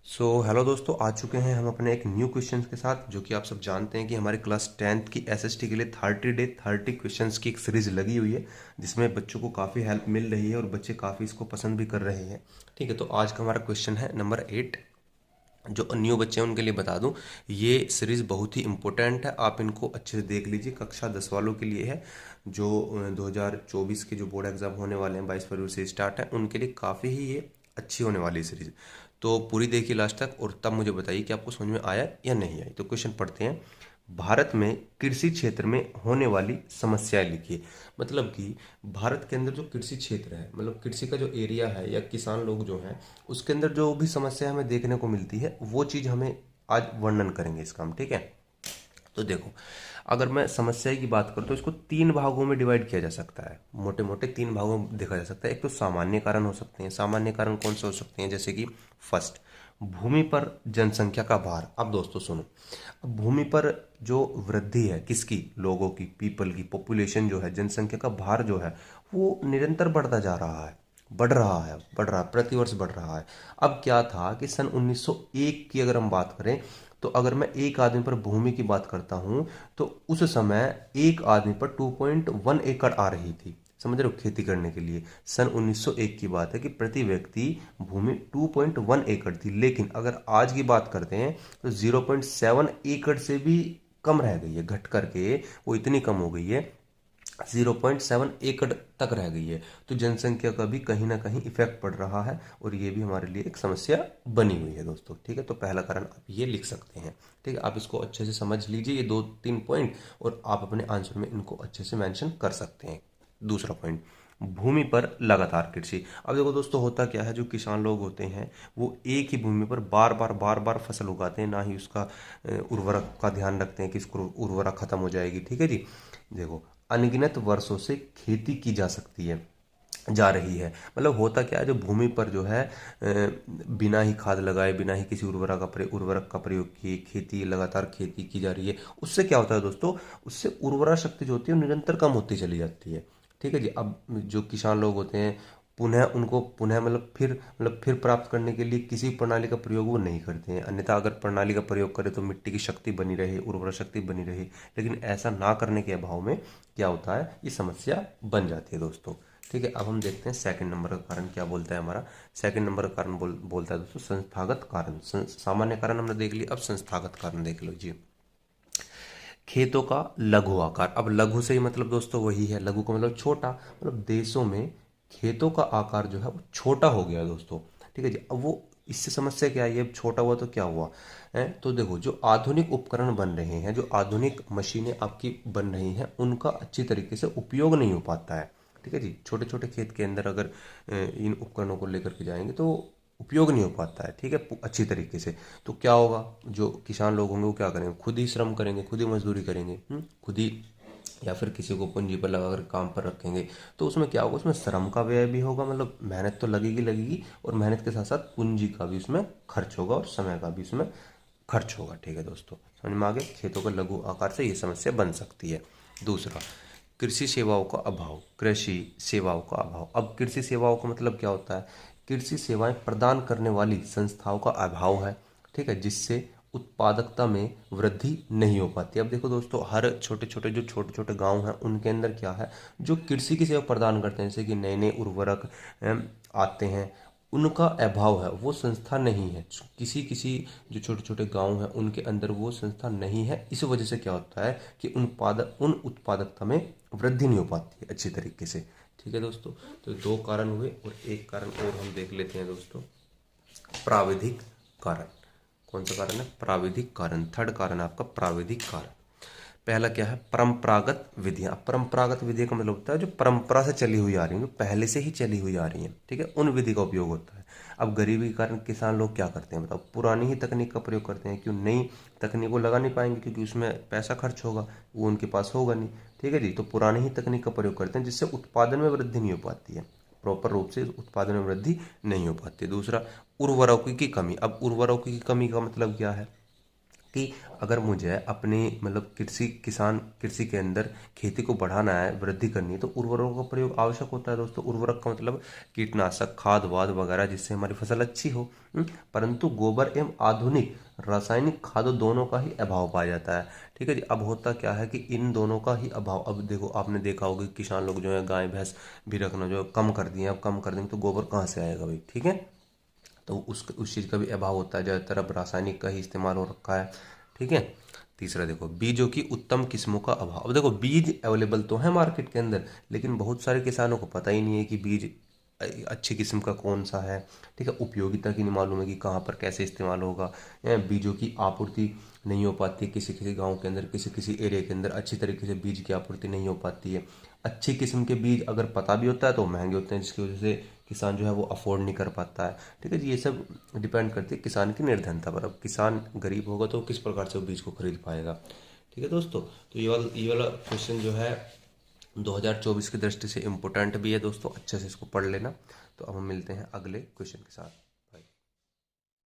Hello दोस्तों, आ चुके हैं हम अपने एक न्यू क्वेश्चन के साथ। जो कि आप सब जानते हैं कि हमारी क्लास 10th की एसएसटी के लिए 30 क्वेश्चंस की एक सीरीज लगी हुई है, जिसमें बच्चों को काफ़ी हेल्प मिल रही है और बच्चे काफ़ी इसको पसंद भी कर रहे हैं। ठीक है, तो आज का हमारा क्वेश्चन है नंबर 8। जो न्यू बच्चे हैं उनके लिए बता दूं, ये सीरीज़ बहुत ही इम्पोर्टेंट है। आप इनको अच्छे से देख लीजिए। कक्षा 10 वालों के लिए है। जो 2024 के जो बोर्ड एग्ज़ाम होने वाले हैं 22 फरवरी से स्टार्ट है, उनके लिए काफ़ी ही ये अच्छी होने वाली सीरीज़। तो पूरी देखिए लास्ट तक और तब मुझे बताइए कि आपको समझ में आया या नहीं आई। तो क्वेश्चन पढ़ते हैं। भारत में कृषि क्षेत्र में होने वाली समस्याएं लिखिए। मतलब कि भारत के अंदर जो कृषि क्षेत्र है, मतलब कृषि का जो एरिया है या किसान लोग जो हैं, उसके अंदर जो भी समस्या हमें देखने को मिलती है वो चीज़ हमें आज वर्णन करेंगे इसका हम। ठीक है, तो देखो, अगर मैं समस्या की बात करूँ तो इसको 3 भागों में डिवाइड किया जा सकता है। मोटे मोटे 3 भागों में देखा जा सकता है। एक तो सामान्य कारण हो सकते हैं। सामान्य कारण कौन से हो सकते हैं? जैसे कि फर्स्ट, भूमि पर जनसंख्या का भार। अब दोस्तों सुनो, अब भूमि पर जो वृद्धि है, किसकी? लोगों की, पीपल की, पॉपुलेशन जो है, जनसंख्या का भार जो है वो निरंतर बढ़ता जा रहा है, बढ़ रहा है, प्रतिवर्ष बढ़ रहा है। अब क्या था कि सन 1901 की अगर हम बात करें, तो अगर मैं एक आदमी पर भूमि की बात करता हूं, तो उस समय एक आदमी पर 2.1 एकड़ आ रही थी। समझ रहे हो? खेती करने के लिए सन 1901 की बात है कि प्रति व्यक्ति भूमि 2.1 एकड़ थी। लेकिन अगर आज की बात करते हैं तो 0.7 एकड़ से भी कम रह गई है, घट करके वो इतनी कम हो गई है, 0.7 एकड़ तक रह गई है। तो जनसंख्या का भी कहीं ना कहीं इफेक्ट पड़ रहा है और ये भी हमारे लिए एक समस्या बनी हुई है दोस्तों। ठीक है, तो पहला कारण आप ये लिख सकते हैं। ठीक है, आप इसको अच्छे से समझ लीजिए, ये 2-3 पॉइंट, और आप अपने आंसर में इनको अच्छे से मेंशन कर सकते हैं। दूसरा पॉइंट, भूमि पर लगातार कृषि। अब देखो दोस्तों, होता क्या है, जो किसान लोग होते हैं वो एक ही भूमि पर बार बार फसल उगाते हैं, ना ही उसका उर्वरक का ध्यान रखते हैं कि इसको उर्वरक खत्म हो जाएगी। ठीक है जी। देखो, अनगिनत वर्षों से खेती की जा सकती है, जा रही है। मतलब होता क्या है, जो भूमि पर जो है बिना ही खाद लगाए, बिना ही किसी उर्वरक का प्रयोग किए खेती, लगातार खेती की जा रही है। उससे क्या होता है दोस्तों? उससे उर्वरा शक्ति जो होती है वो निरंतर कम होती चली जाती है। ठीक है जी। अब जो किसान लोग होते हैं, पुनः मतलब फिर प्राप्त करने के लिए किसी प्रणाली का प्रयोग वो नहीं करते हैं। अन्यथा अगर प्रणाली का प्रयोग करें तो मिट्टी की शक्ति बनी रहे, उर्वरा शक्ति बनी रहे। लेकिन ऐसा ना करने के अभाव में क्या होता है, ये समस्या बन जाती है दोस्तों। ठीक है, अब हम देखते हैं सेकंड नंबर का कारण क्या बोलता है हमारा। सेकंड नंबर का कारण बोलता है दोस्तों संस्थागत कारण। सामान्य कारण हमने देख लिया, अब संस्थागत कारण देख लीजिए। खेतों का लघु आकार। अब लघु से ही मतलब दोस्तों वही है, लघु का मतलब छोटा। मतलब देशों में खेतों का आकार जो है वो छोटा हो गया दोस्तों। ठीक है जी। अब वो इससे समस्या क्या है, ये छोटा हुआ तो क्या हुआ है? तो देखो, जो आधुनिक उपकरण बन रहे हैं, जो आधुनिक मशीनें आपकी बन रही हैं, उनका अच्छी तरीके से उपयोग नहीं हो पाता है। ठीक है जी। छोटे छोटे खेत के अंदर अगर इन उपकरणों को लेकर के जाएंगे तो उपयोग नहीं हो पाता है। ठीक है, अच्छी तरीके से। तो क्या होगा, जो किसान लोग होंगे वो क्या करेंगे? खुद ही श्रम करेंगे, खुद ही मजदूरी करेंगे, खुद ही, या फिर किसी को पूंजी पर लगाकर काम पर रखेंगे। तो उसमें क्या होगा, उसमें श्रम का व्यय भी होगा, मतलब मेहनत तो लगेगी, और मेहनत के साथ साथ पूंजी का भी उसमें खर्च होगा और समय का भी उसमें खर्च होगा। ठीक है दोस्तों, समझ में आ गया? खेतों का लघु आकार से ये समस्या बन सकती है। दूसरा, कृषि सेवाओं का अभाव। कृषि सेवाओं का अभाव। अब कृषि सेवाओं का मतलब क्या होता है? कृषि सेवाएं प्रदान करने वाली संस्थाओं का अभाव है। ठीक है, जिससे उत्पादकता में वृद्धि नहीं हो पाती। अब देखो दोस्तों, हर छोटे छोटे गांव हैं, उनके अंदर क्या है, जो कृषि की सेवा प्रदान करते हैं, जैसे कि नए नए उर्वरक आते हैं, उनका अभाव है, वो संस्था नहीं है। किसी किसी जो छोटे छोटे गांव हैं उनके अंदर वो संस्था नहीं है। इस वजह से क्या होता है कि उन उत्पादकता में वृद्धि नहीं हो पाती है अच्छी तरीके से। ठीक है दोस्तों, तो 2 कारण हुए और एक कारण और हम देख लेते हैं दोस्तों, प्राविधिक कारण। कौन सा कारण है? प्राविधिक कारण। थर्ड कारण है आपका प्राविधिक कारण। पहला क्या है? परंपरागत विधियां। परंपरागत विधि का मतलब होता है जो परंपरा से चली हुई आ रही है, जो पहले से ही चली हुई आ रही है। ठीक है, उन विधि का उपयोग होता है। अब गरीबी के कारण किसान लोग क्या करते हैं बताओ? पुरानी ही तकनीक का प्रयोग करते हैं। क्यों? नई तकनीक को लगा नहीं पाएंगे क्योंकि उसमें पैसा खर्च होगा, वो उनके पास होगा नहीं। ठीक है जी। तो पुरानी ही तकनीक का प्रयोग करते हैं, जिससे उत्पादन में वृद्धि नहीं हो पाती है, प्रॉपर रूप से उत्पादन में वृद्धि नहीं हो पाती है। दूसरा, उर्वरकों की कमी। अब उर्वरकों की कमी का मतलब क्या है? कि अगर मुझे अपनी मतलब कृषि के अंदर खेती को बढ़ाना है, वृद्धि करनी है, तो उर्वरकों का प्रयोग आवश्यक होता है दोस्तों। उर्वरक का मतलब कीटनाशक, खाद वाद वगैरह, जिससे हमारी फसल अच्छी हो। परंतु गोबर एवं आधुनिक रासायनिक खादों दोनों का ही अभाव पाया जाता है। ठीक है जी। अब होता क्या है कि इन दोनों का ही अभाव, अब देखो आपने देखा होगा कि किसान लोग जो है गाय भैंस भी रखना जो कम कर दिए। अब कम कर देंगे तो गोबर कहाँ से आएगा भाई। ठीक है, तो उस चीज़ का भी अभाव होता है। ज़्यादातर अब रासायनिक का ही इस्तेमाल हो रखा है। ठीक है। तीसरा देखो, बीजों की उत्तम किस्मों का अभाव। अब देखो बीज अवेलेबल तो है मार्केट के अंदर, लेकिन बहुत सारे किसानों को पता ही नहीं है कि बीज अच्छी किस्म का कौन सा है। ठीक है, उपयोगिता की नहीं मालूम है कि कहाँ पर कैसे इस्तेमाल होगा। बीजों की आपूर्ति नहीं हो पाती, किसी किसी गांव के अंदर, किसी किसी एरिया के अंदर अच्छी तरीके से बीज की आपूर्ति नहीं हो पाती है। अच्छी किस्म के बीज अगर पता भी होता है तो महंगे होते हैं, जिसकी वजह से किसान जो है वो अफोर्ड नहीं कर पाता है। ठीक है जी। ये सब डिपेंड करती है किसान की निर्धनता पर। अब किसान गरीब होगा तो किस प्रकार से वो बीज को खरीद पाएगा। ठीक है दोस्तों, तो ये वाला क्वेश्चन जो है 2024 की दृष्टि से इम्पोर्टेंट भी है दोस्तों, अच्छे से इसको पढ़ लेना। तो अब हम मिलते हैं अगले क्वेश्चन के साथ।